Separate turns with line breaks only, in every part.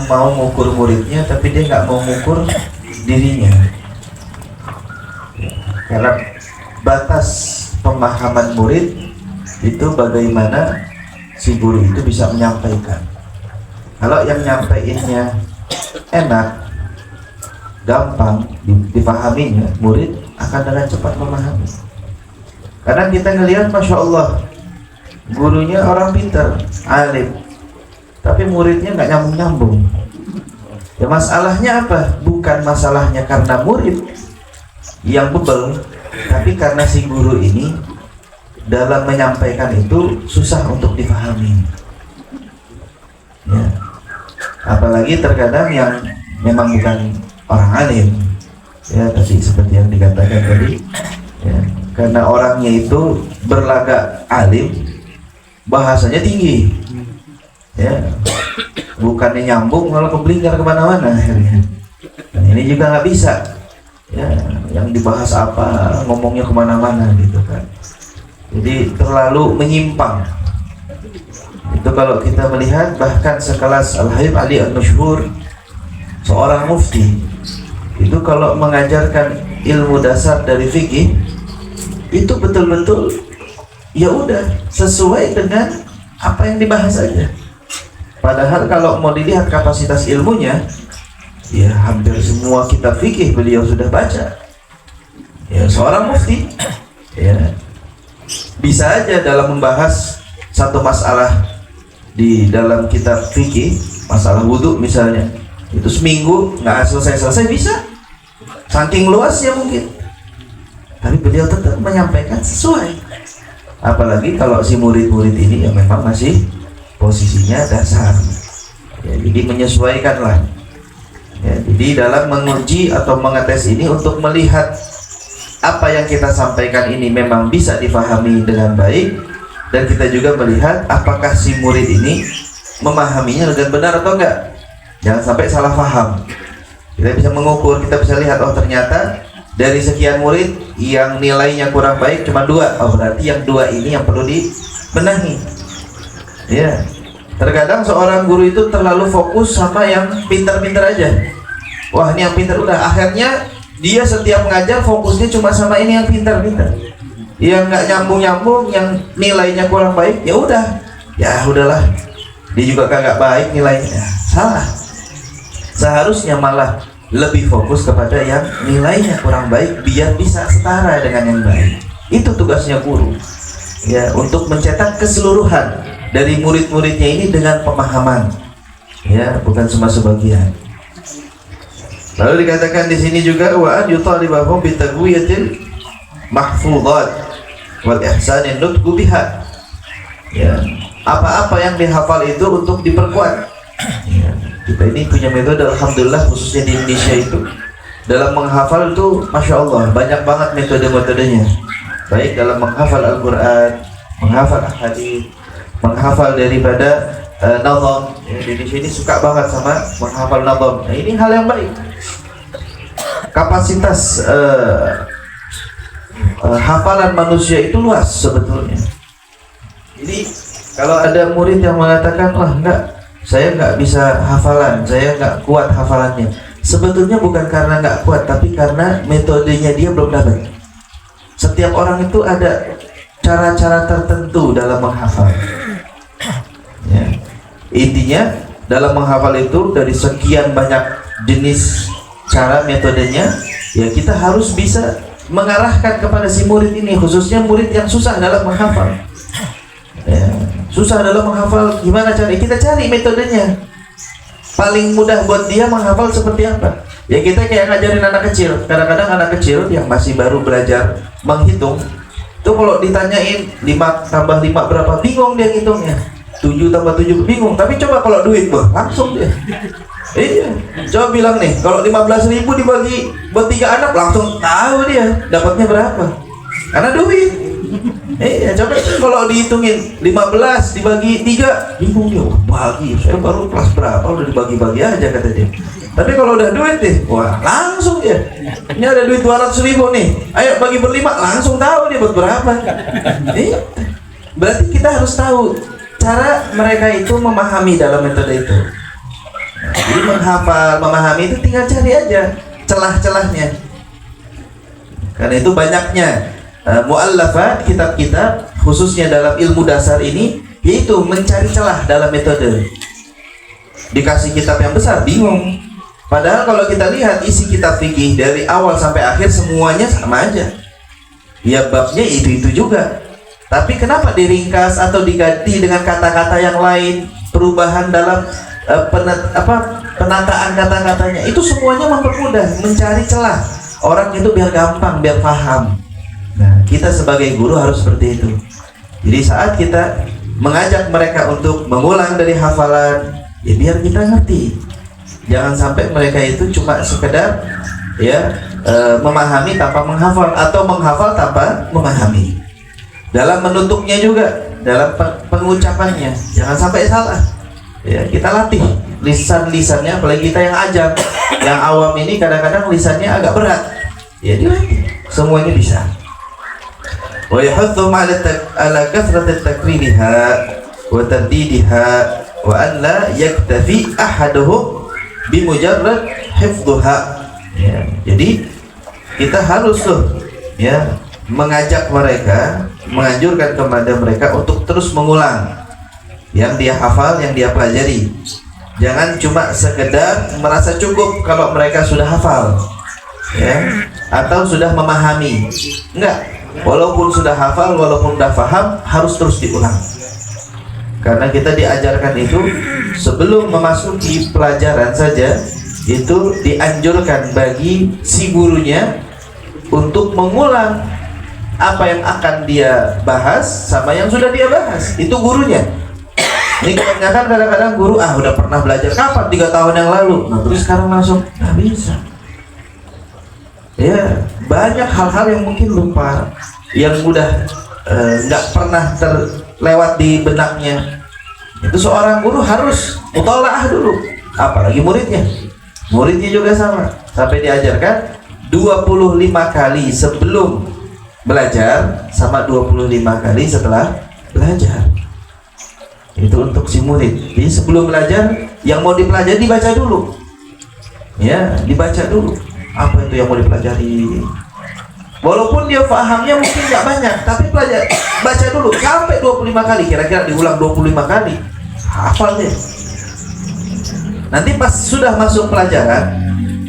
mau mengukur muridnya, tapi dia nggak mau mengukur dirinya. Karena batas pemahaman murid itu bagaimana si guru itu bisa menyampaikan. Kalau yang nyampeinnya enak, gampang dipahaminya, murid akan dengan cepat memahami. Karena kita ngelihat, Masya Allah, gurunya orang pintar, alim, tapi muridnya nggak nyambung-nyambung. Ya masalahnya apa? Bukan masalahnya karena murid yang bebel, tapi karena si guru ini dalam menyampaikan itu susah untuk dipahami. Ya. Apalagi terkadang yang memang bukan orang alim, ya tadi seperti yang dikatakan tadi, ya, karena orangnya itu berlagak alim, bahasanya tinggi, ya, bukannya nyambung malah kebelingkar kemana-mana akhirnya. Dan ini juga nggak bisa, ya, yang dibahas apa ngomongnya kemana-mana gitu kan. Jadi terlalu menyimpang. Itu kalau kita melihat bahkan sekelas Al-Habib Ali An-Masyhur, seorang mufti, itu kalau mengajarkan ilmu dasar dari fikih itu betul-betul ya udah sesuai dengan apa yang dibahas aja. Padahal kalau mau dilihat kapasitas ilmunya, ya hampir semua kitab fikih beliau sudah baca. Ya seorang mufti, ya bisa aja dalam membahas satu masalah di dalam kitab fikih, masalah wudhu misalnya, itu seminggu nggak selesai-selesai bisa, saking luasnya mungkin. Tapi beliau tetap menyampaikan sesuai. Apalagi kalau si murid-murid ini yang memang masih posisinya dasar, ya, jadi menyesuaikanlah. Ya, jadi dalam menguji atau mengetes ini untuk melihat apa yang kita sampaikan ini memang bisa difahami dengan baik, dan kita juga melihat apakah si murid ini memahaminya dengan benar atau enggak. Jangan sampai salah paham. Kita bisa mengukur, kita bisa lihat, oh ternyata dari sekian murid yang nilainya kurang baik cuma 2, oh berarti yang 2 ini yang perlu dibenahi. Ya, terkadang seorang guru itu terlalu fokus sama yang pintar-pintar aja. Wah ini yang pintar, udah akhirnya dia setiap mengajar fokusnya cuma sama ini yang pintar-pintar. Yang nggak nyambung-nyambung, yang nilainya kurang baik, ya udahlah, dia juga kagak baik nilainya. Salah. Seharusnya malah lebih fokus kepada yang nilainya kurang baik biar bisa setara dengan yang baik. Itu tugasnya guru, ya, untuk mencetak keseluruhan dari murid-muridnya ini dengan pemahaman, ya, bukan cuma sebagian. Lalu dikatakan di sini juga wa an yutalibahum bitaqwiyatil mahfuzat wal ihsanin nutqu biha. Ya, apa-apa yang dihafal itu untuk diperkuat. Ya, kita ini punya metode, alhamdulillah, khususnya di Indonesia itu dalam menghafal itu Masya Allah banyak banget metode-metodenya. Baik dalam menghafal Al-Quran, menghafal hadis, menghafal daripada nazam. Ya, di Indonesia ini suka banget sama menghafal nazam. Nah, ini hal yang baik. Kapasitas hafalan manusia itu luas sebetulnya. Jadi kalau ada murid yang mengatakan, wah enggak, saya nggak bisa hafalan, saya nggak kuat hafalannya, sebetulnya bukan karena nggak kuat, tapi karena metodenya dia belum dapat. Setiap orang itu ada cara-cara tertentu dalam menghafal, ya. Intinya dalam menghafal itu dari sekian banyak jenis cara metodenya, ya kita harus bisa mengarahkan kepada si murid ini, khususnya murid yang susah dalam menghafal, ya, susah dalam menghafal. Gimana cara kita cari metodenya paling mudah buat dia menghafal seperti apa? Ya kita kayak ngajarin anak kecil. Kadang-kadang anak kecil yang masih baru belajar menghitung itu kalau ditanyain 5 tambah 5 berapa, bingung dia ngitungnya. 7 tambah 7 bingung. Tapi coba kalau duit, langsung dia. Iya, coba bilang nih, kalau 15.000 dibagi buat 3 anak, langsung tahu dia dapatnya berapa. Karena duit. Iya, coba kalau dihitungin 15 dibagi 3, bingung dia. Bagi, saya baru kelas berapa udah dibagi-bagi aja kata dia. Tapi kalau udah duit deh, wah langsung dia. Ini ada duit 200.000 nih, ayo bagi ber5, langsung tahu dia buat berapa. Iya. Berarti kita harus tahu cara mereka itu memahami dalam metode itu. Jadi menghafal, memahami itu tinggal cari aja celah-celahnya. Karena itu banyaknya mu'allafat, kitab-kitab khususnya dalam ilmu dasar ini, yaitu mencari celah dalam metode. Dikasih kitab yang besar bingung, padahal kalau kita lihat isi kitab fikih dari awal sampai akhir semuanya sama aja, ya babnya itu juga, tapi kenapa diringkas atau diganti dengan kata-kata yang lain, perubahan dalam penataan kata-katanya, itu semuanya mempermudah mencari celah orang itu biar gampang, biar paham. Nah, kita sebagai guru harus seperti itu. Jadi saat kita mengajak mereka untuk mengulang dari hafalan, ya biar kita ngerti. Jangan sampai mereka itu cuma sekedar ya memahami tanpa menghafal, atau menghafal tanpa memahami. Dalam menutuknya juga, dalam pengucapannya, jangan sampai salah. Ya, kita latih lisan-lisannya, apalagi kita yang ajam, yang awam ini kadang-kadang lisannya agak berat. Ya dilatih, semuanya bisa. Wa yahdhu ala kathrati takririha wa tardidiha wa an la yaktafi ahaduhum bimujarrad hifdhuha. Ya, jadi kita harus ya mengajak mereka, menganjurkan kepada mereka untuk terus mengulang yang dia hafal, yang dia pelajari. Jangan cuma sekedar merasa cukup kalau mereka sudah hafal, ya, atau sudah memahami. Enggak, walaupun sudah hafal, walaupun sudah paham, harus terus diulang. Karena kita diajarkan itu sebelum memasuki pelajaran saja, itu dianjurkan bagi si gurunya untuk mengulang apa yang akan dia bahas sama yang sudah dia bahas. Itu gurunya. Ini kebanyakan kadang-kadang guru udah pernah belajar kapan, 3 tahun yang lalu, nah terus sekarang langsung nggak bisa. Ya, banyak hal-hal yang mungkin lupa, yang udah nggak pernah terlewat di benaknya. Itu seorang guru harus mutalaah dulu, apalagi muridnya. Muridnya juga sama, sampai diajarkan 25 kali sebelum belajar sama 25 kali setelah belajar. Itu untuk si murid. Jadi sebelum belajar, yang mau dipelajari dibaca dulu. Ya, dibaca dulu. Apa itu yang mau dipelajari? Walaupun dia pahamnya mungkin nggak banyak, tapi baca dulu sampai 25 kali. Kira-kira diulang 25 kali, hafal deh. Nanti pas sudah masuk pelajaran,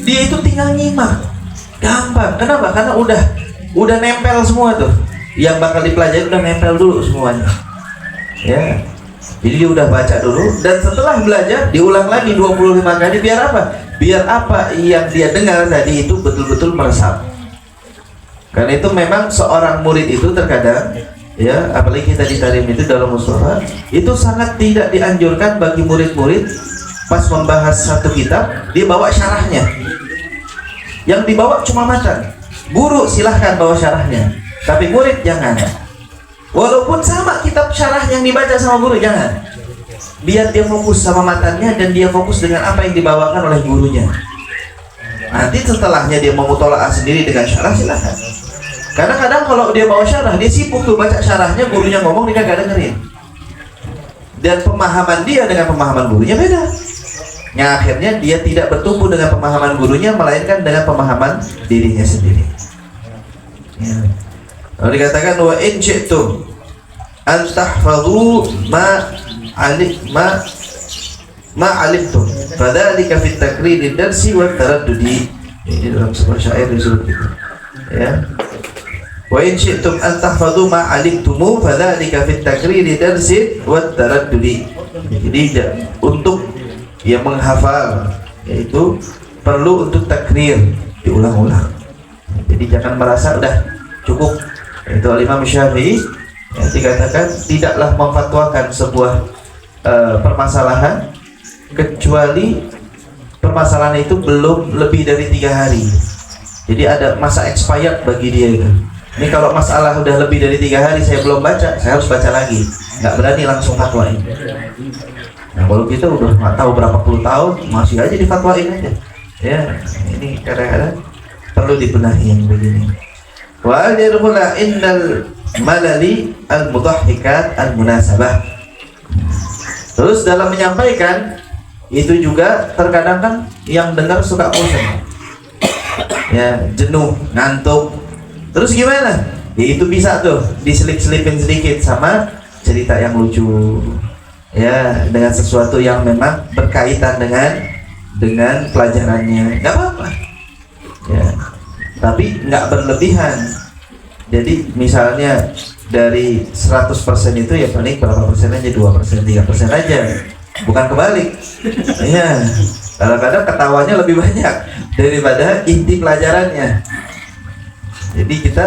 dia itu tinggal nyimak. Gampang. Kenapa? Karena udah nempel semua tuh. Yang bakal dipelajari udah nempel dulu semuanya. Ya. Jadi dia udah baca dulu, dan setelah belajar diulang lagi 25 kali. Biar apa? Biar apa yang dia dengar tadi itu betul-betul meresap. Karena itu memang seorang murid itu terkadang, ya, apalagi kita di Tarim itu dalam mustafa, itu sangat tidak dianjurkan bagi murid-murid pas membahas satu kitab dia bawa syarahnya. Yang dibawa cuma matan. Guru silahkan bawa syarahnya, tapi murid jangan. Walaupun sama kitab syarah yang dibaca sama guru, jangan. Biar dia fokus sama matannya dan dia fokus dengan apa yang dibawakan oleh gurunya. Nanti setelahnya dia mau mutolaah sendiri dengan syarah, silahkan. Karena kadang kalau dia bawa syarah, dia sibuk tuh baca syarahnya, gurunya ngomong dia kagak dengerin. Dan pemahaman dia dengan pemahaman gurunya beda. Yang akhirnya dia tidak bertumbuh dengan pemahaman gurunya, melainkan dengan pemahaman dirinya sendiri. Ya. Lalu dikatakan wa in syi'tum an tahfadhu ma alimtum fadzalika fit takriri darsi wa taraddudi. Ini dalam sebuah syair disebut gitu. Ya. Wa in syi'tum an tahfadhu ma alimtum fadzalika fit takriri darsi wa taraddudi. Jadi untuk yang menghafal yaitu perlu untuk takrir, diulang-ulang. Jadi jangan merasa udah cukup. Itu Imam Syafi'i yang dikatakan tidaklah memfatwakan sebuah permasalahan kecuali permasalahan itu belum lebih dari 3 hari. Jadi ada masa expired bagi dia itu. Ini kalau masalah udah lebih dari 3 hari saya belum baca, saya harus baca lagi. Nggak berani langsung fatwain. Nah kalau kita udah nggak tahu berapa puluh tahun masih aja difatwain aja. Ya, ini kadang-kadang perlu dibenahi yang begini. Wa yadkhula innal malali al-mudahhikat al-munasabah. Terus dalam menyampaikan itu juga terkadang kan yang dengar suka bosan, ya jenuh, ngantuk. Terus gimana? Ya itu bisa tuh diselip-selipin sedikit sama cerita yang lucu, ya dengan sesuatu yang memang berkaitan dengan pelajarannya, nggak apa-apa. Ya, tapi nggak berlebihan. Jadi misalnya dari 100% itu ya paling berapa persen aja, 2%, 3% aja, bukan kebalik. Ya, kadang-kadang ketawanya lebih banyak daripada inti pelajarannya. Jadi kita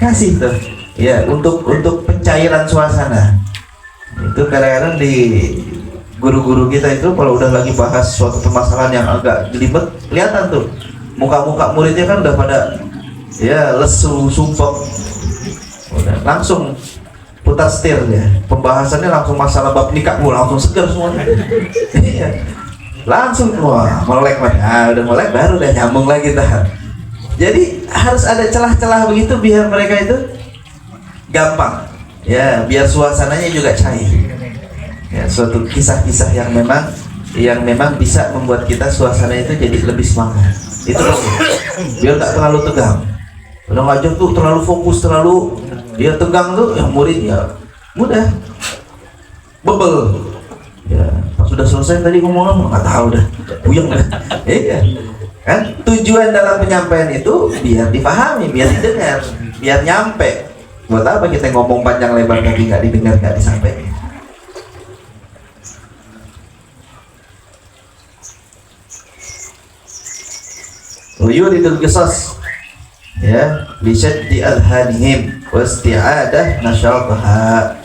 kasih tuh ya untuk pencairan suasana. Itu kadang-kadang di guru-guru kita itu kalau udah lagi bahas suatu permasalahan yang agak jelimet, kelihatan tuh muka-muka muridnya kan udah pada ya lesu, sumpek, udah langsung putar setir ya, pembahasannya langsung masalah bab nikah, langsung segar semuanya. Iya, langsung wah melek, udah melek baru udah nyambung lagi dah. Jadi harus ada celah-celah begitu biar mereka itu gampang, ya biar suasananya juga cair. Ya, suatu kisah-kisah yang memang bisa membuat kita suasana itu jadi lebih semangat. Itu biar nggak terlalu tegang. Kalau ngajar tuh terlalu fokus, terlalu dia tegang tuh, yang muridnya mudah bebel. Ya, pas sudah selesai tadi ngomong nggak tahu dah, puyeng dah. Iya, kan tujuan dalam penyampaian itu biar dipahami, biar didengar, biar nyampe. Buat apa kita ngomong panjang lebar tapi nggak didengar, nggak disampaikan? Yuridul qisas ya lisyaddi adhanihim wasti'adah nasyataha.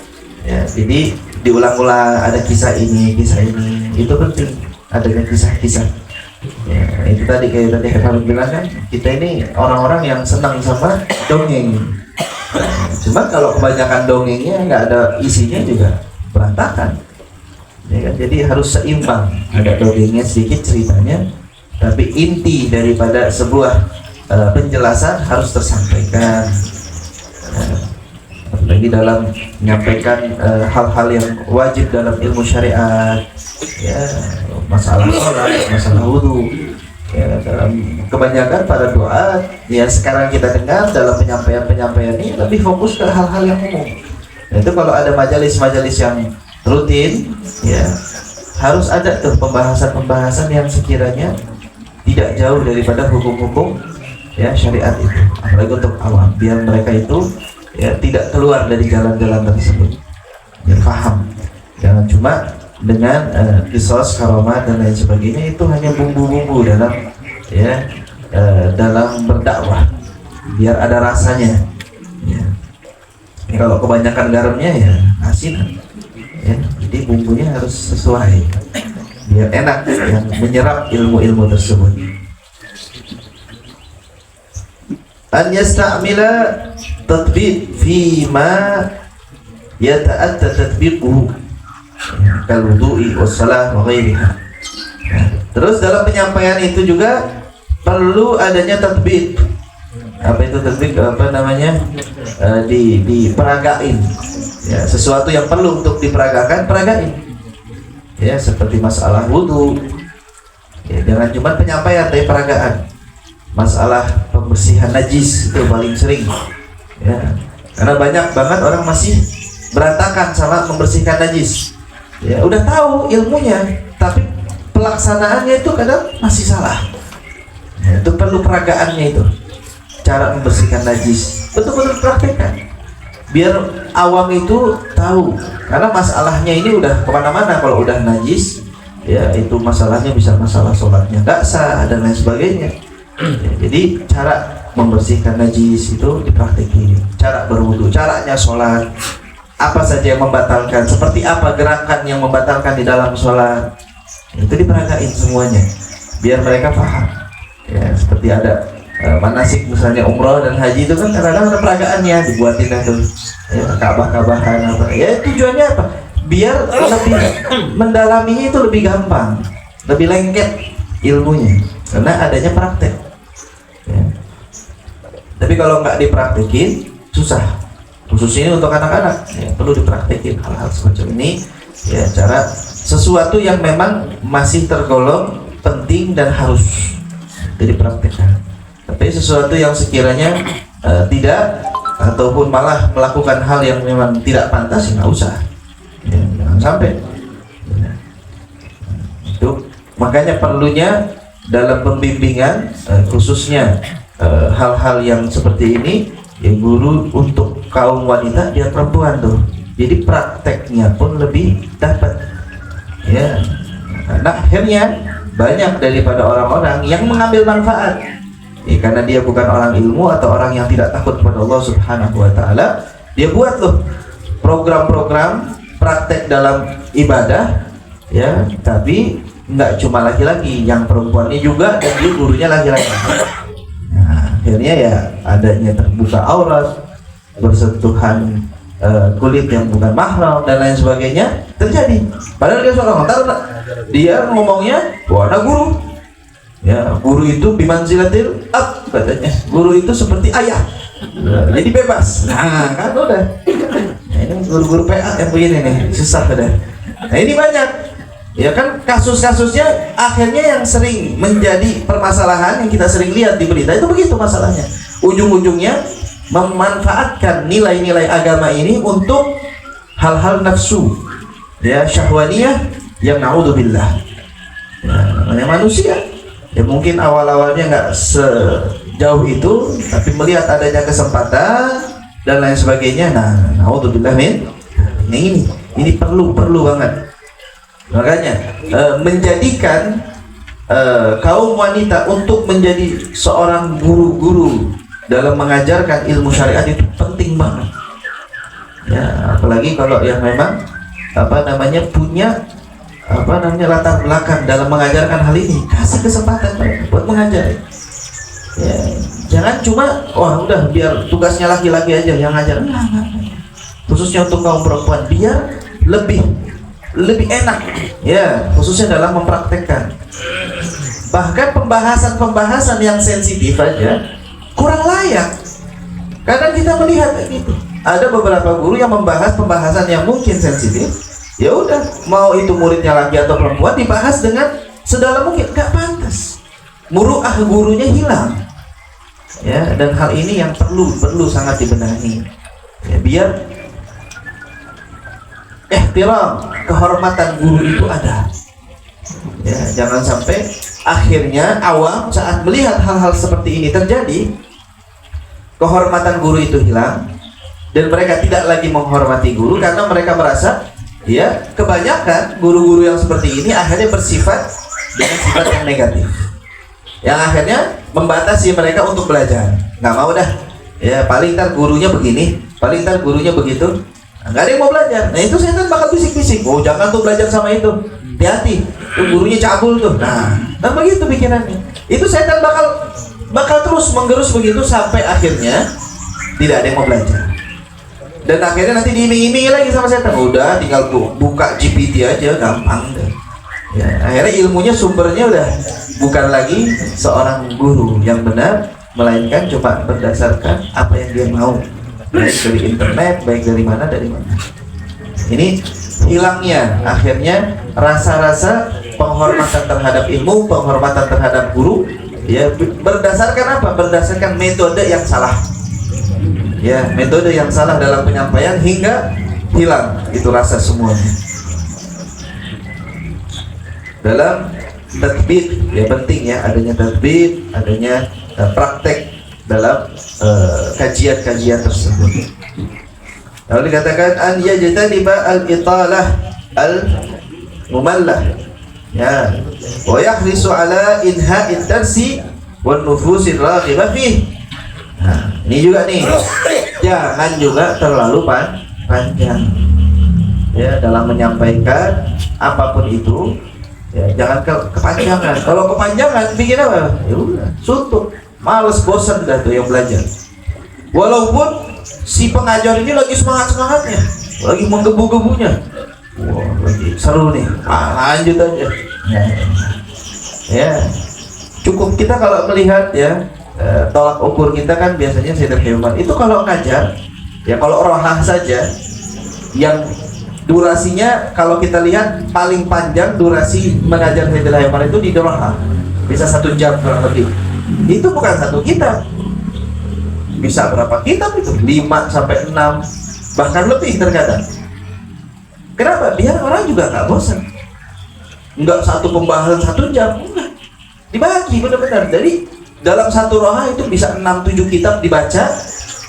Ya, jadi diulang-ulang, ada kisah ini, itu penting adanya kisah-kisah. Ya, itu tadi kayak tadi Herman bilang kan, kita ini orang-orang yang senang sama dongeng. Cuma kalau kebanyakan dongengnya nggak ada isinya juga berantakan. Ya kan? Jadi harus seimbang, ada dongengnya sedikit ceritanya, tapi inti daripada sebuah penjelasan harus tersampaikan. Apalagi dalam menyampaikan hal-hal yang wajib dalam ilmu syariat, ya masalah sholat, masalah wudhu, ya dalam kebanyakan pada doa yang sekarang kita dengar dalam penyampaian ini lebih fokus ke hal-hal yang umum. Nah, itu kalau ada majelis-majelis yang rutin, ya harus ada tuh pembahasan-pembahasan yang sekiranya tidak jauh daripada hukum-hukum ya syariat itu, apalagi untuk awam, biar mereka itu ya tidak keluar dari jalan-jalan tersebut, biar paham. Jangan cuma dengan qisas, karamah dan lain sebagainya, itu hanya bumbu-bumbu dalam ya dalam berdakwah, biar ada rasanya. Ya. Kalau kebanyakan garamnya ya asin, ya. Jadi bumbunya harus sesuai, biar enak yang menyerap ilmu-ilmu tersebut. An yasta'mila tatbiq fi ma yata'atta tatbiquhu kal wudu'i was salah wa ghairiha. Terus dalam penyampaian itu juga perlu adanya tatbiq. Apa itu tatbiq? Apa namanya? Diperagain. Ya, sesuatu yang perlu untuk diperagakan, peragain. Ya, seperti masalah wudu. Ya, jangan cuma penyampaian tapi peragaan. Masalah pembersihan najis itu paling sering, ya, karena banyak banget orang masih berantakan sama membersihkan najis. Ya, udah tahu ilmunya, tapi pelaksanaannya itu kadang masih salah. Ya, itu perlu peragaannya itu, cara membersihkan najis, betul-betul praktekkan, biar awam itu tahu. Karena masalahnya ini udah kemana-mana kalau udah najis, ya itu masalahnya bisa masalah sholatnya nggak sah dan lain sebagainya. Ya, jadi cara membersihkan najis itu dipraktikkan, cara berwudu, caranya sholat, apa saja yang membatalkan, seperti apa gerakan yang membatalkan di dalam sholat, itu diperagain semuanya biar mereka paham. Ya, seperti ada manasik misalnya umroh dan haji itu kan kadang-kadang ada peragaannya, dibuatin itu ya, kabah-kabahan apa, ya tujuannya apa? Biar lebih mendalaminya itu lebih gampang, lebih lengket ilmunya karena adanya praktek. Ya. Tapi kalau nggak dipraktekin susah, khususnya untuk anak-anak ya, perlu dipraktekin hal-hal semacam ini Ya, cara sesuatu yang memang masih tergolong penting dan harus dipraktikkan. Tapi sesuatu yang sekiranya tidak ataupun malah melakukan hal yang memang tidak pantas, ya nggak usah. Ya, jangan sampai. Ya. Itu makanya perlunya dalam pembimbingan khususnya hal-hal yang seperti ini, ya guru untuk kaum wanita dia perempuan tuh. Jadi prakteknya pun lebih dapat. Ya. Karena akhirnya banyak daripada orang-orang yang mengambil manfaat. Ya, karena dia bukan orang ilmu atau orang yang tidak takut kepada Allah Subhanahu wa taala, dia buat loh program-program praktek dalam ibadah, ya, tapi nggak cuma laki-laki, yang perempuannya juga, dan dia gurunya laki-laki. Nah, akhirnya ya adanya terbuka aurat, bersentuhan kulit yang bukan mahram dan lain sebagainya terjadi. Padahal dia seorang dia ngomongnya, wah ada guru. Ya, guru itu bimanzilatil ab katanya. Guru itu seperti ayah. Jadi bebas. Nah, kan udah. Nah, ini guru-guru PA yang begini nih, susah udah. Nah, ini banyak. Ya kan kasus-kasusnya akhirnya yang sering menjadi permasalahan yang kita sering lihat di berita itu begitu masalahnya. Ujung-ujungnya memanfaatkan nilai-nilai agama ini untuk hal-hal nafsu. Ya, syahwaniyah yang naudzubillah. Ya, namanya manusia. Ya mungkin awal-awalnya nggak sejauh itu, tapi melihat adanya kesempatan dan lain sebagainya. Nah, naudzubillah min. Nah, ini perlu banget. Makanya menjadikan kaum wanita untuk menjadi seorang guru-guru dalam mengajarkan ilmu syariat itu penting banget. Ya, apalagi kalau yang memang punya latar belakang dalam mengajarkan hal ini, kasih kesempatan mereka buat mengajar. Ya, jangan cuma udah biar tugasnya laki-laki aja yang ngajar. Khususnya untuk kaum perempuan biar lebih enak, ya, khususnya dalam mempraktekkan. Bahkan pembahasan yang sensitif aja kurang layak. Kadang kita melihat gitu. Ada beberapa guru yang membahas pembahasan yang mungkin sensitif. Ya udah, mau itu muridnya laki atau perempuan dibahas dengan sedalam mungkin, nggak pantas. Muru'ah gurunya hilang. Ya, dan hal ini yang perlu sangat dibenahi. Ya, biar ihtiram, kehormatan guru itu ada. Ya, jangan sampai akhirnya awam saat melihat hal-hal seperti ini terjadi, kehormatan guru itu hilang dan mereka tidak lagi menghormati guru karena mereka merasa, ya, kebanyakan guru-guru yang seperti ini akhirnya bersifat dengan sifat yang negatif, yang akhirnya membatasi mereka untuk belajar. Nggak mau dah, ya paling ntar gurunya begini, paling ntar gurunya begitu, nggak ada yang mau belajar. Nah itu setan bakal bisik-bisik, oh jangan tuh belajar sama itu, hati-hati, tuh gurunya cabul tuh. Nah begitu pikirannya. Itu setan bakal terus menggerus begitu sampai akhirnya tidak ada yang mau belajar. Dan akhirnya nanti diiming-imingi lagi sama setan. Udah tinggal buka GPT aja, gampang deh. Ya, akhirnya ilmunya sumbernya udah bukan lagi seorang guru yang benar, melainkan cuma berdasarkan apa yang dia mau, baik dari internet, baik dari mana. Ini hilangnya akhirnya rasa-rasa penghormatan terhadap ilmu, penghormatan terhadap guru, ya berdasarkan apa? Berdasarkan metode yang salah. Ya, metode yang salah dalam penyampaian hingga hilang itu rasa semuanya. Dalam tatbik, ya penting ya adanya tatbik, adanya praktek dalam kajian-kajian tersebut. Lalu dikatakan an yajtaniba al-italah al-mumallah, ya, wa yahrisu ala inha'id darsi wan nufusin raghibah fih. Nah, ini juga nih, jangan juga terlalu panjang, ya, dalam menyampaikan apapun itu, ya, jangan kepanjangan. Kalau kepanjangan bikin apa? Ya udah, suntuk, males, bosan dah tuh yang belajar. Walaupun si pengajar ini lagi semangat-semangatnya, lagi menggebu-gebunya, wah, lagi seru nih, lanjut aja. Ya, cukup kita kalau melihat, ya, tolak ukur kita kan biasanya Sayyidul Hilman itu kalau ngajar, ya kalau rohah saja yang durasinya kalau kita lihat paling panjang durasi mengajar hadil hayawan itu di Doha bisa 1 jam kurang lebih. Itu bukan satu kitab, bisa berapa kitab itu, 5 sampai 6 bahkan lebih terkadang. Kenapa? Biar orang juga nggak bosan. Nggak satu pembahasan 1 jam, enggak, dibagi benar-benar. Jadi dalam satu roha itu bisa 6-7 kitab dibaca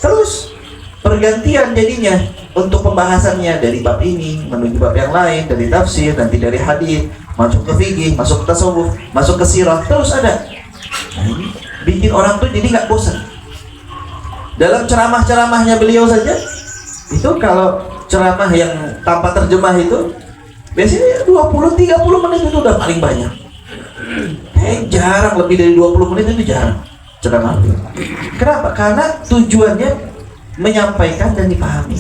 terus pergantian jadinya untuk pembahasannya, dari bab ini menuju bab yang lain, dari tafsir, nanti dari hadis, masuk ke fikih, masuk ke tasawuf, masuk ke sirah, terus ada. Nah, ini bikin orang tuh jadi nggak bosan. Dalam ceramah-ceramahnya beliau saja itu, kalau ceramah yang tanpa terjemah itu biasanya 20-30 menit itu udah paling banyak. Jarang lebih dari 20 menit, itu jarang ceramah. Kenapa? Karena tujuannya menyampaikan dan dipahami.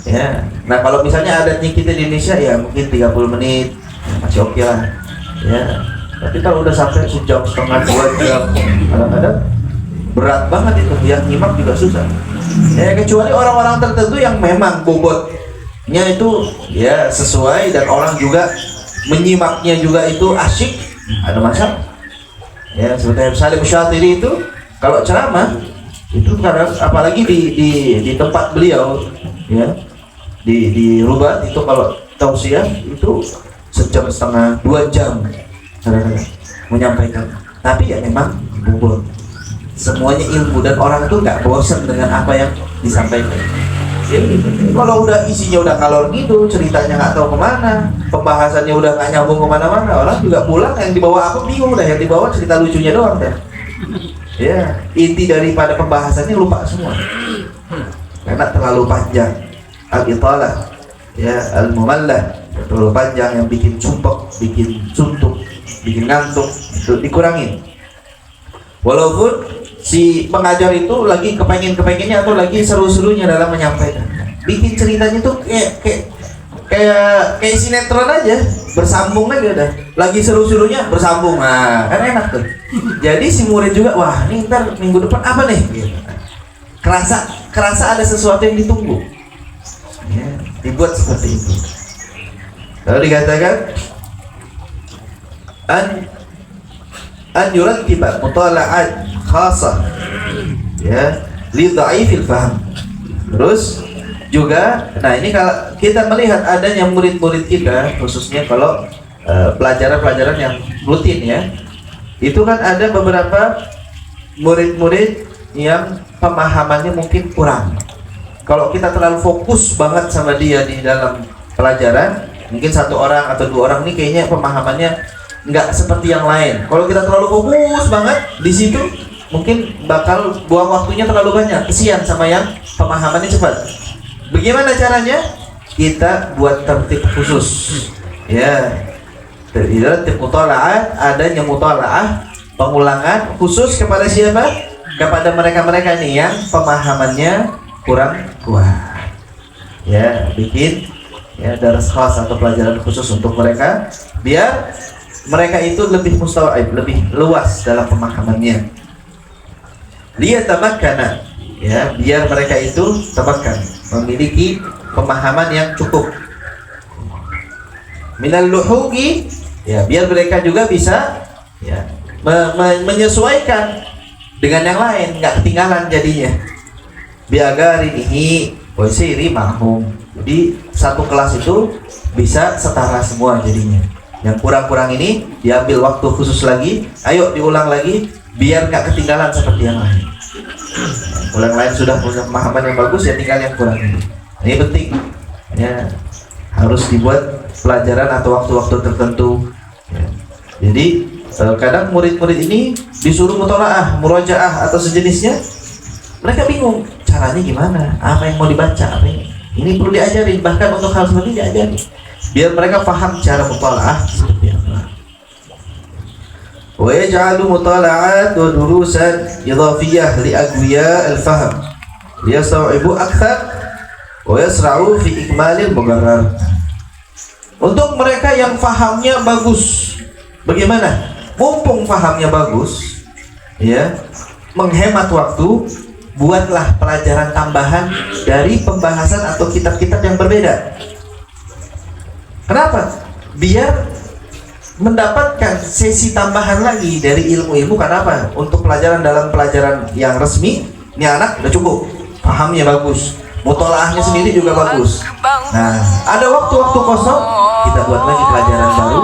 Ya. Nah, kalau misalnya adatnya kita di Indonesia ya mungkin 30 menit masih oke lah. Ya. Tapi kalau udah sampai 1 setengah 2 jam, kadang-kadang berat banget itu, yang nyimak juga susah. Ya, kecuali orang-orang tertentu yang memang bobotnya itu ya sesuai dan orang juga menyimaknya juga itu asyik, ada masalah. Ya, seperti Salim Syatiri itu kalau ceramah itu kadang, apalagi di tempat beliau ya, di Rubat itu kalau tausiah itu 1,5 jam, 2 jam kadang-kadang menyampaikan. Tapi ya memang bobot, semuanya ilmu dan orang itu nggak bosan dengan apa yang disampaikan. Ya, gitu. Kalau udah isinya udah ngalor gitu, ceritanya nggak tahu kemana, pembahasannya udah nggak nyambung kemana-mana, orang juga pulang yang dibawa apa bingung, udah yang dibawa cerita lucunya doang deh. Ya, inti daripada pembahasannya lupa semua karena terlalu panjang. Al-italah, ya, al-mumallah, terlalu panjang yang bikin sumpek, bikin suntuk, bikin ngantuk, itu dikurangin. Walaupun si pengajar itu lagi kepengennya atau lagi seru-serunya dalam menyampaikan, bikin ceritanya tuh kayak sinetron aja, bersambung aja udah. Lagi seru-serunya bersambung, nah kan enak tuh. Jadi si murid juga, wah ini ntar minggu depan apa nih? Gitu. Kerasa ada sesuatu yang ditunggu. Ya, dibuat seperti itu. Lalu dikatakan an yurattiba mutala'at khasah, ya, li dha'ifil faham. Terus juga, nah ini kalau kita melihat adanya murid-murid kita, khususnya kalau pelajaran-pelajaran yang rutin ya, itu kan ada beberapa murid-murid yang pemahamannya mungkin kurang. Kalau kita terlalu fokus banget sama dia di dalam pelajaran, mungkin 1 orang atau 2 orang ini kayaknya pemahamannya nggak seperti yang lain. Kalau kita terlalu fokus banget di situ, mungkin bakal buang waktunya terlalu banyak, kesian sama yang pemahamannya cepat. Bagaimana caranya? Kita buat tertib khusus, ya. Tertib mutala'ah, adanya mutala'ah, pengulangan khusus kepada siapa? Kepada mereka-mereka nih yang pemahamannya kurang kuat. Ya, bikin ya dars khas atau pelajaran khusus untuk mereka, biar mereka itu lebih mustawa'ib, lebih luas dalam pemahamannya. Liyatamakkana, ya, biar mereka itu tamakkan, memiliki pemahaman yang cukup. Minal luhuqi, ya, biar mereka juga bisa ya menyesuaikan dengan yang lain, nggak ketinggalan jadinya. Biagarinihi wa siri mahum. Jadi satu kelas itu bisa setara semua jadinya. Yang kurang-kurang ini diambil waktu khusus lagi, ayo diulang lagi biar nggak ketinggalan seperti yang lain. Yang lain sudah punya pemahaman yang bagus, ya tinggal yang kurang ini. Ini penting ya, harus dibuat pelajaran atau waktu-waktu tertentu ya. Jadi kadang murid-murid ini disuruh mutolaah, murojaah atau sejenisnya, mereka bingung caranya gimana, apa yang mau dibaca, apa ini perlu diajarin, bahkan untuk hal seperti ini diajarin biar mereka paham cara mutolaah seperti apa. Wa yaj'alu mutala'at wa durusan idhafiyah li aqwiya al-fahm liyastawibu akthar wa yasra'u fi ikmalil mugarrar. Untuk mereka yang fahamnya bagus, bagaimana? Mumpung fahamnya bagus, ya, menghemat waktu, buatlah pelajaran tambahan dari pembahasan atau kitab-kitab yang berbeda. Kenapa? Biar mendapatkan sesi tambahan lagi dari ilmu-ilmu. Kenapa? Untuk pelajaran dalam pelajaran yang resmi, ini anak udah cukup, pahamnya bagus, mutolaahnya sendiri juga bagus. Nah, ada waktu-waktu kosong, kita buat lagi pelajaran baru,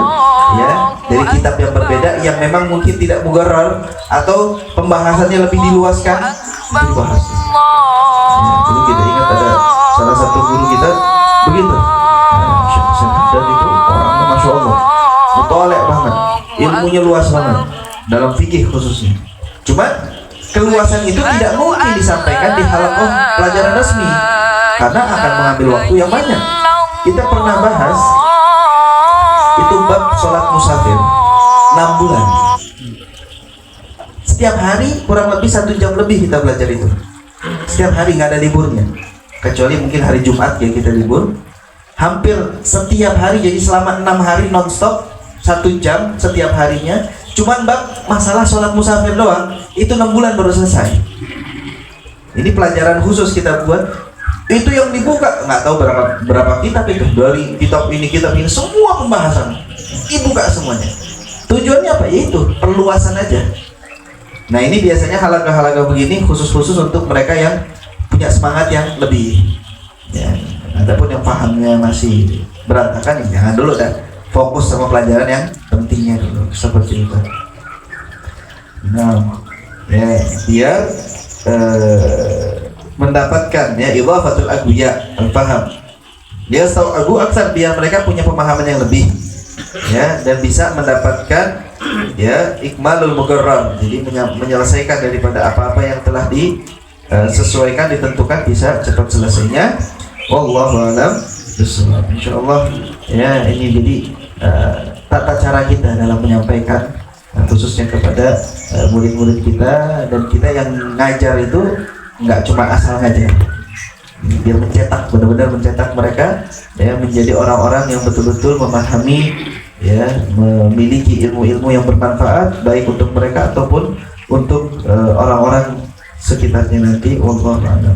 ya, dari kitab yang berbeda yang memang mungkin tidak mugarrar atau pembahasannya lebih diluaskan, itu dibahas. Ya, dulu kita ingat ada salah satu guru kita begitu. Dan itu orangnya masya Allah, mutolak banget, ilmunya luas banget dalam fikih khususnya. Cuma keluasan itu tidak mungkin disampaikan di halaqah pelajaran resmi karena akan mengambil waktu yang banyak. Kita pernah bahas itu bab sholat musafir 6 bulan. Setiap hari kurang lebih 1 jam lebih kita belajar itu. Setiap hari nggak ada liburnya, kecuali mungkin hari Jumat ya kita libur. Hampir setiap hari, jadi selama 6 hari nonstop 1 jam setiap harinya. Cuman bab masalah sholat musafir doang itu 6 bulan baru selesai. Ini pelajaran khusus kita buat. Itu yang dibuka nggak tahu berapa kitab itu, dari kitab ini semua pembahasan dibuka semuanya. Tujuannya apa? Yaitu perluasan aja. Nah ini biasanya halaga-halaga begini khusus-khusus untuk mereka yang punya semangat yang lebih. Ya, adapun yang pahamnya masih berantakan, ya jangan dulu dah. Fokus sama pelajaran yang pentingnya dulu, seperti itu. Nah, ya, biar mendapatkan ya idhafatul agwiya al-faham. Dia tahu agu aksar, biar mereka punya pemahaman yang lebih, ya, dan bisa mendapatkan ya ikmalul mugarrar. Jadi menyelesaikan daripada apa-apa yang telah disesuaikan, ditentukan, bisa cepat selesainya. Wallahu a'lam bishawab. Insyaallah ya, ini jadi tata cara kita dalam menyampaikan khususnya kepada murid-murid kita, dan kita yang ngajar itu nggak cuma asal ngajar, biar mencetak, benar-benar mencetak mereka ya menjadi orang-orang yang betul-betul memahami, ya, memiliki ilmu-ilmu yang bermanfaat baik untuk mereka ataupun untuk orang-orang sekitarnya nanti. Wallahu a'lam.